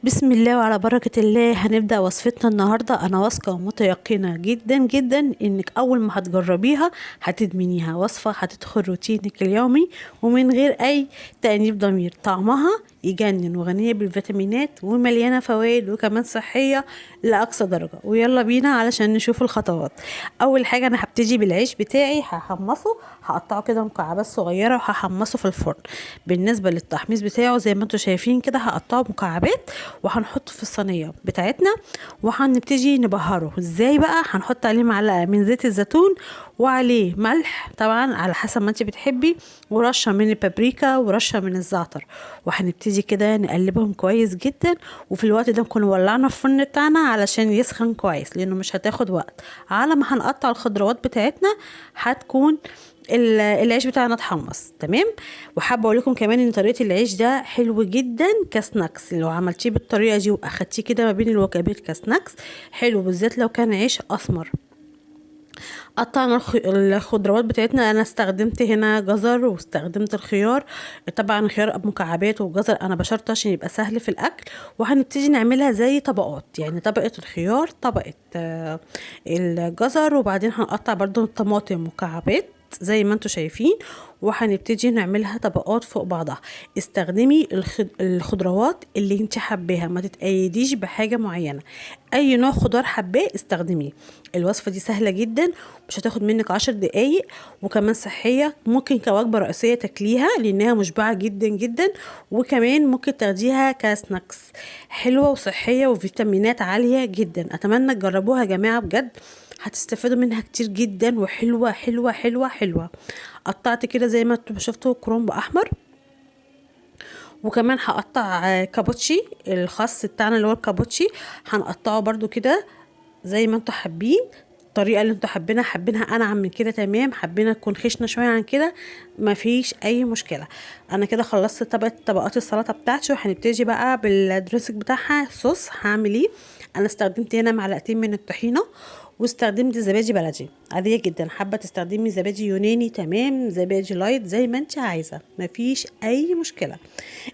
بسم الله وعلى بركة الله. هنبدأ وصفتنا النهاردة. أنا واثقة ومتيقنة جدا جدا إنك أول ما هتجربيها هتدمنيها. وصفة هتدخل روتينك اليومي ومن غير أي تأنيب ضمير. طعمها يجنن وغنية بالفيتامينات ومليانة فوائد وكمان صحية لأقصى درجة. ويلا بينا علشان نشوف الخطوات. أول حاجة أنا هبتدي بالعيش بتاعي، هحمصه، هقطعه كده مكعبات صغيرة وهحمصه في الفرن. بالنسبة للتحميص بتاعه زي ما انتوا شايفين كده هقطعه مكعبات وهنحطه في الصينية بتاعتنا وهنبتدي نبهره. ازاي بقى؟ هنحط عليه معلقة من زيت الزيتون وعليه ملح طبعا على حسب ما انت بتحبي، ورشة من البابريكا ورشة من الزعتر، وهنبتدي كده نقلبهم كويس جدا. وفي الوقت ده نكون ولعنا الفرن بتاعنا علشان يسخن كويس، لانه مش هتاخد وقت. على ما هنقطع الخضروات بتاعتنا هتكون العيش بتاعنا اتحمص تمام. وحابه اقول لكم كمان ان طريقه العيش ده حلو جدا كسناكس. لو عملتيه بالطريقه دي واخدتيه كده ما بين الوجبات كسناكس حلو، بالذات لو كان عيش اسمر. قطعنا الخضروات بتاعتنا. انا استخدمت هنا جزر واستخدمت الخيار، طبعا خيار مكعبات وجزر انا بشرته عشان يبقى سهل في الاكل. وهنبتدي نعملها زي طبقات، يعني طبقه الخيار، طبقه الجزر، وبعدين هنقطع برضو الطماطم مكعبات زي ما انتوا شايفين، وهنبتدي نعملها طبقات فوق بعضها. استخدمي الخضروات اللي انت حباها، ما تتقيديش بحاجه معينه. اي نوع خضار حباه استخدميه. الوصفه دي سهله جدا، مش هتاخد منك 10 دقايق، وكمان صحيه. ممكن كوجبه رئيسيه تاكليها لانها مشبعه جدا جدا، وكمان ممكن تاخديها كسناكس. حلوه وصحيه وفيتامينات عاليه جدا. اتمنى تجربوها يا جماعه بجد، هتستفادوا منها كتير جدا، وحلوه حلوه حلوه حلوه. قطعت كده زي ما انتم شفتوا كرنب احمر، وكمان هقطع كابوتشي الخاص بتاعنا اللي هو الكابوتشي، هنقطعه برضو كده زي ما انتوا حابين. الطريقه اللي انتوا حابينها انعم من كده تمام، حابينها تكون خشنه شويه عن كده مفيش اي مشكله. انا كده خلصت طبقات السلطه بتاعتي، وهنبتدي بقى بالدريسك بتاعها. صوص هعمل ايه؟ انا استخدمت هنا معلقتين من الطحينه، واستخدمت زبادي بلدي عاديه جدا. حابه تستخدمي زبادي يوناني تمام، زبادي لايت زي ما انت عايزه مفيش اي مشكله.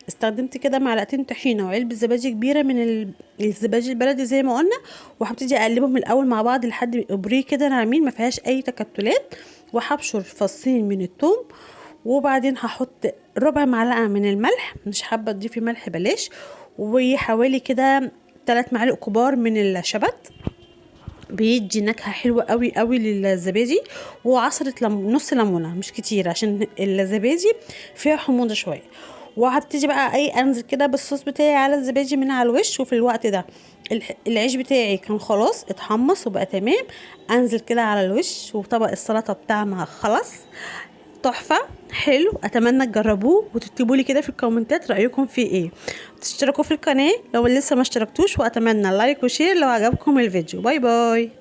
استخدمت كده معلقتين طحينه وعلبه زبادي كبيره من الزبادي البلدي زي ما قلنا، وهبتدي اقلبهم الاول مع بعض لحد ما يبقوا كده ناعمين ما فيهاش اي تكتلات. وهبشر فصين من الثوم، وبعدين هحط ربع معلقه من الملح، مش حابه تضيفي ملح بلاش، وحوالي كده 3 معالق كبار من الشبت، بيدي نكهه حلوه قوي قوي للزبادي. وعصره نص ليمونه مش كتير عشان الزبادي فيها حموضه شويه. وهبتدي بقى انزل كده بالصوص بتاعي على الزبادي من على الوش. وفي الوقت ده العيش بتاعي كان خلاص اتحمص وبقى تمام، انزل كده على الوش. وطبق السلطه بتاعنا خلاص تحفه حلو. اتمنى تجربوه وتكتبوا لي كده في الكومنتات رايكم فيه ايه. تشتركوا في القناه لو لسه ما اشتركتوش، واتمنى لايك وشير لو عجبكم الفيديو. باي باي.